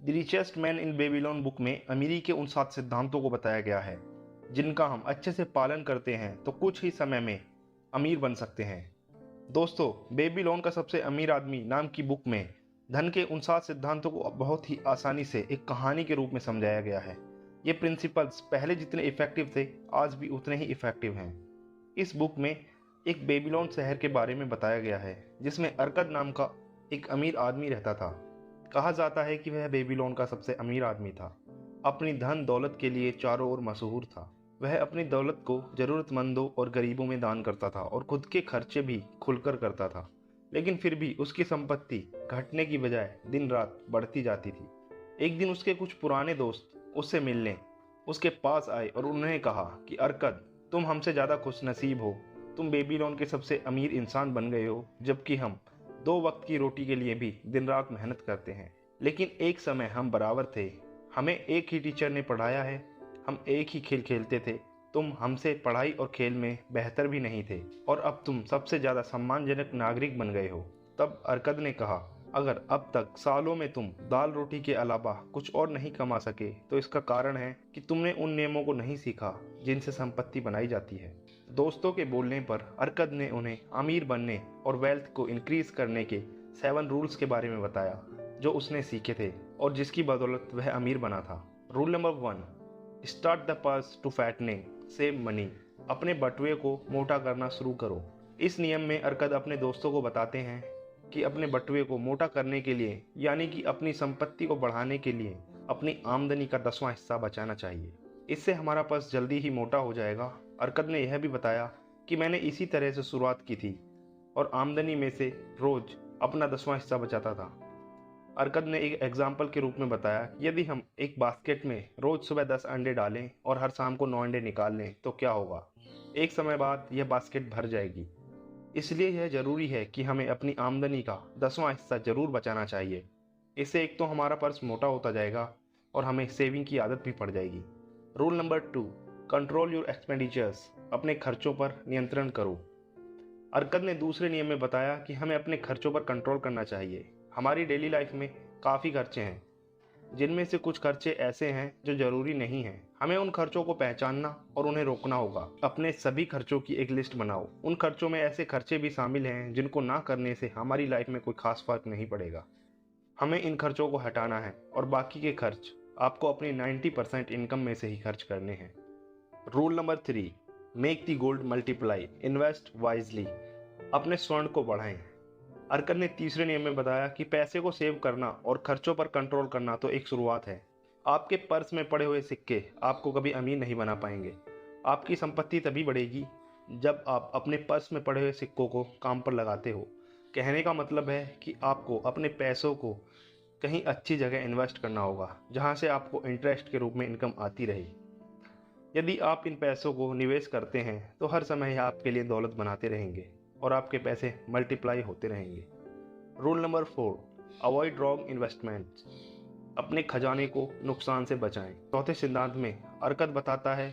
The richest man in Babylon book में अमीरी के उन 7 सिद्धांतों को बताया गया है जिनका हम अच्छे से पालन करते हैं तो कुछ ही समय में अमीर बन सकते हैं। दोस्तों, बेबीलोन का सबसे अमीर आदमी नाम की बुक में धन के उन 7 सिद्धांतों को बहुत ही आसानी से एक कहानी के रूप में समझाया गया है। ये प्रिंसिपल्स पहले जितने इफेक्टिव थे आज भी उतने ही इफेक्टिव हैं। इस बुक में एक बेबीलोन शहर के बारे में बताया गया है जिसमें अरकद नाम का एक अमीर आदमी रहता था। कहा जाता है कि वह बेबीलोन का सबसे अमीर आदमी था। अपनी धन दौलत के लिए चारों ओर मशहूर था। वह अपनी दौलत को जरूरतमंदों और गरीबों में दान करता था और खुद के खर्चे भी खुलकर करता था। लेकिन फिर भी उसकी संपत्ति घटने की बजाय दिन रात बढ़ती जाती थी। एक दिन उसके कुछ पुराने दोस्त उससे मिलने उसके पास आए और उन्होंने कहा कि अरकद, तुम हमसे ज़्यादा खुशनसीब हो। तुम बेबीलोन के सबसे अमीर इंसान बन गए हो, जबकि हम 2 वक्त की रोटी के लिए भी दिन रात मेहनत करते हैं। लेकिन एक समय हम बराबर थे। हमें एक ही टीचर ने पढ़ाया है, हम एक ही खेल खेलते थे। तुम हमसे पढ़ाई और खेल में बेहतर भी नहीं थे और अब तुम सबसे ज़्यादा सम्मानजनक नागरिक बन गए हो। तब अरकद ने कहा, अगर अब तक सालों में तुम दाल रोटी के अलावा कुछ और नहीं कमा सके तो इसका कारण है कि तुमने उन नियमों को नहीं सीखा जिनसे संपत्ति बनाई जाती है। दोस्तों के बोलने पर अरकद ने उन्हें अमीर बनने और वेल्थ को इंक्रीज करने के 7 रूल्स के बारे में बताया जो उसने सीखे थे और जिसकी बदौलत वह अमीर बना था। Rule number 1, start the purse to fattening, save money. अपने बटुए को मोटा करना शुरू करो। इस नियम में अरकद अपने दोस्तों को बताते हैं कि अपने बटुए को मोटा करने के लिए, यानी कि अपनी संपत्ति को बढ़ाने के लिए, अपनी आमदनी का 10वां हिस्सा बचाना चाहिए। इससे हमारा पर्स जल्दी ही मोटा हो जाएगा। अरकद ने यह भी बताया कि मैंने इसी तरह से शुरुआत की थी और आमदनी में से रोज अपना 10वां हिस्सा बचाता था। अरकद ने एक एग्जाम्पल के रूप में बताया कि यदि हम एक बास्केट में रोज सुबह 10 अंडे डालें और हर शाम को 9 अंडे निकाल लें तो क्या होगा। एक समय बाद यह बास्केट भर जाएगी। इसलिए यह जरूरी है कि हमें अपनी आमदनी का 10वां हिस्सा जरूर बचाना चाहिए। इससे एक तो हमारा पर्स मोटा होता जाएगा और हमें सेविंग की आदत भी पड़ जाएगी। Rule number 2, control your expenditures. अपने खर्चों पर नियंत्रण करो। अरकद ने दूसरे नियम में बताया कि हमें अपने खर्चों पर कंट्रोल करना चाहिए। हमारी डेली लाइफ में काफ़ी खर्चे हैं, जिनमें से कुछ खर्चे ऐसे हैं जो ज़रूरी नहीं हैं। हमें उन खर्चों को पहचानना और उन्हें रोकना होगा। अपने सभी खर्चों की एक लिस्ट बनाओ। उन खर्चों में ऐसे खर्चे भी शामिल हैं जिनको ना करने से हमारी लाइफ में कोई खास फर्क नहीं पड़ेगा। हमें इन खर्चों को हटाना है और बाकी के खर्च आपको अपनी 90% इनकम में से ही खर्च करने हैं। Rule number 3, make the gold multiply, invest wisely. अपने स्वर्ण को बढ़ाएं। अरकद ने तीसरे नियम में बताया कि पैसे को सेव करना और खर्चों पर कंट्रोल करना तो एक शुरुआत है। आपके पर्स में पड़े हुए सिक्के आपको कभी अमीर नहीं बना पाएंगे। आपकी संपत्ति तभी बढ़ेगी जब आप अपने पर्स में पड़े हुए सिक्कों को काम पर लगाते हो। कहने का मतलब है कि आपको अपने पैसों को कहीं अच्छी जगह इन्वेस्ट करना होगा जहां से आपको इंटरेस्ट के रूप में इनकम आती रहे। यदि आप इन पैसों को निवेश करते हैं तो हर समय यह आपके लिए दौलत बनाते रहेंगे और आपके पैसे मल्टीप्लाई होते रहेंगे। Rule number 4, avoid wrong investment. अपने खजाने को नुकसान से बचाएं। चौथे सिद्धांत में अरकद बताता है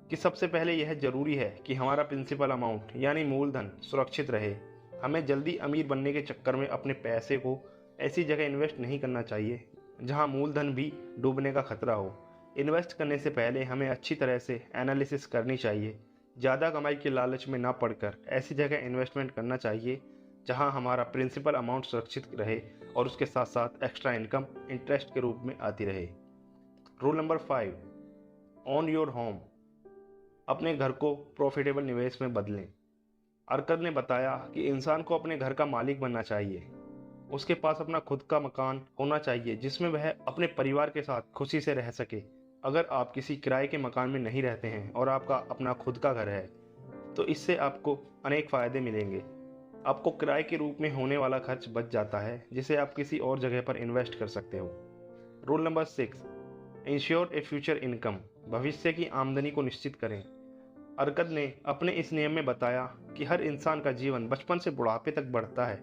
कि सबसे पहले यह जरूरी है कि हमारा प्रिंसिपल अमाउंट यानी मूलधन सुरक्षित रहे। हमें जल्दी अमीर बनने के चक्कर में अपने पैसे को ऐसी जगह इन्वेस्ट नहीं करना चाहिए जहां मूलधन भी डूबने का खतरा हो। इन्वेस्ट करने से पहले हमें अच्छी तरह से एनालिसिस करनी चाहिए। ज़्यादा कमाई के लालच में ना पड़कर ऐसी जगह इन्वेस्टमेंट करना चाहिए जहां हमारा प्रिंसिपल अमाउंट सुरक्षित रहे और उसके साथ साथ एक्स्ट्रा इनकम इंटरेस्ट के रूप में आती रहे। Rule number 5, own your home. अपने घर को प्रॉफिटेबल निवेश में बदलें। अरकद ने बताया कि इंसान को अपने घर का मालिक बनना चाहिए। उसके पास अपना खुद का मकान होना चाहिए जिसमें वह अपने परिवार के साथ खुशी से रह सके। अगर आप किसी किराए के मकान में नहीं रहते हैं और आपका अपना खुद का घर है तो इससे आपको अनेक फ़ायदे मिलेंगे। आपको किराए के रूप में होने वाला खर्च बच जाता है जिसे आप किसी और जगह पर इन्वेस्ट कर सकते हो। रूल नंबर 6, इंश्योर ए फ्यूचर इनकम। भविष्य की आमदनी को निश्चित करें। अरकद ने अपने इस नियम में बताया कि हर इंसान का जीवन बचपन से बुढ़ापे तक बढ़ता है।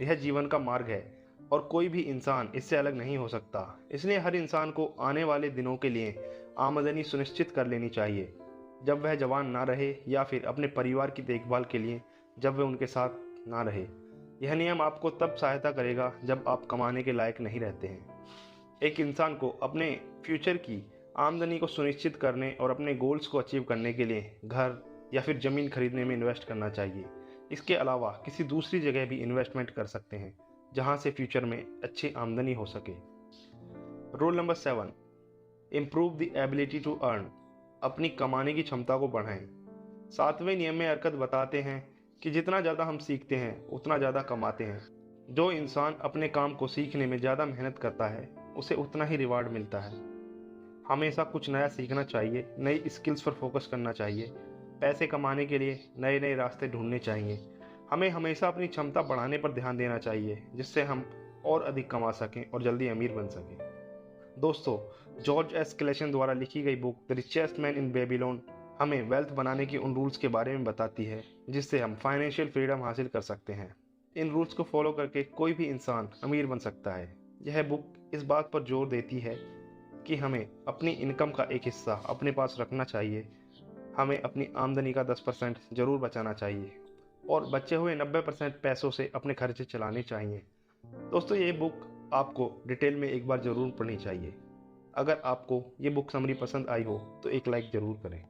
यह जीवन का मार्ग है और कोई भी इंसान इससे अलग नहीं हो सकता। इसलिए हर इंसान को आने वाले दिनों के लिए आमदनी सुनिश्चित कर लेनी चाहिए जब वह जवान ना रहे या फिर अपने परिवार की देखभाल के लिए जब वह उनके साथ ना रहे। यह नियम आपको तब सहायता करेगा जब आप कमाने के लायक नहीं रहते हैं। एक इंसान को अपने फ्यूचर की आमदनी को सुनिश्चित करने और अपने गोल्स को अचीव करने के लिए घर या फिर ज़मीन खरीदने में इन्वेस्ट करना चाहिए। इसके अलावा किसी दूसरी जगह भी इन्वेस्टमेंट कर सकते हैं जहां से फ्यूचर में अच्छी आमदनी हो सके। Rule number 7, improve the ability to earn. अपनी कमाने की क्षमता को बढ़ाएं। 7वें नियम में हरकत बताते हैं कि जितना ज़्यादा हम सीखते हैं उतना ज़्यादा कमाते हैं। जो इंसान अपने काम को सीखने में ज़्यादा मेहनत करता है उसे उतना ही रिवार्ड मिलता है। हमेशा कुछ नया सीखना चाहिए, नई स्किल्स पर फोकस करना चाहिए। पैसे कमाने के लिए नए नए रास्ते ढूंढने चाहिए। हमें हमेशा अपनी क्षमता बढ़ाने पर ध्यान देना चाहिए जिससे हम और अधिक कमा सकें और जल्दी अमीर बन सकें। दोस्तों, जॉर्ज एस क्लेशन द्वारा लिखी गई book the richest man in Babylon हमें वेल्थ बनाने के उन रूल्स के बारे में बताती है जिससे हम फाइनेंशियल फ्रीडम हासिल कर सकते हैं। इन रूल्स को फॉलो करके कोई भी इंसान अमीर बन सकता है। यह बुक इस बात पर जोर देती है कि हमें अपनी इनकम का एक हिस्सा अपने पास रखना चाहिए। हमें अपनी आमदनी का 10% ज़रूर बचाना चाहिए और बचे हुए 90% पैसों से अपने खर्चे चलाने चाहिए। दोस्तों, ये बुक आपको डिटेल में एक बार ज़रूर पढ़नी चाहिए। अगर आपको ये बुक समरी पसंद आई हो तो एक लाइक ज़रूर करें।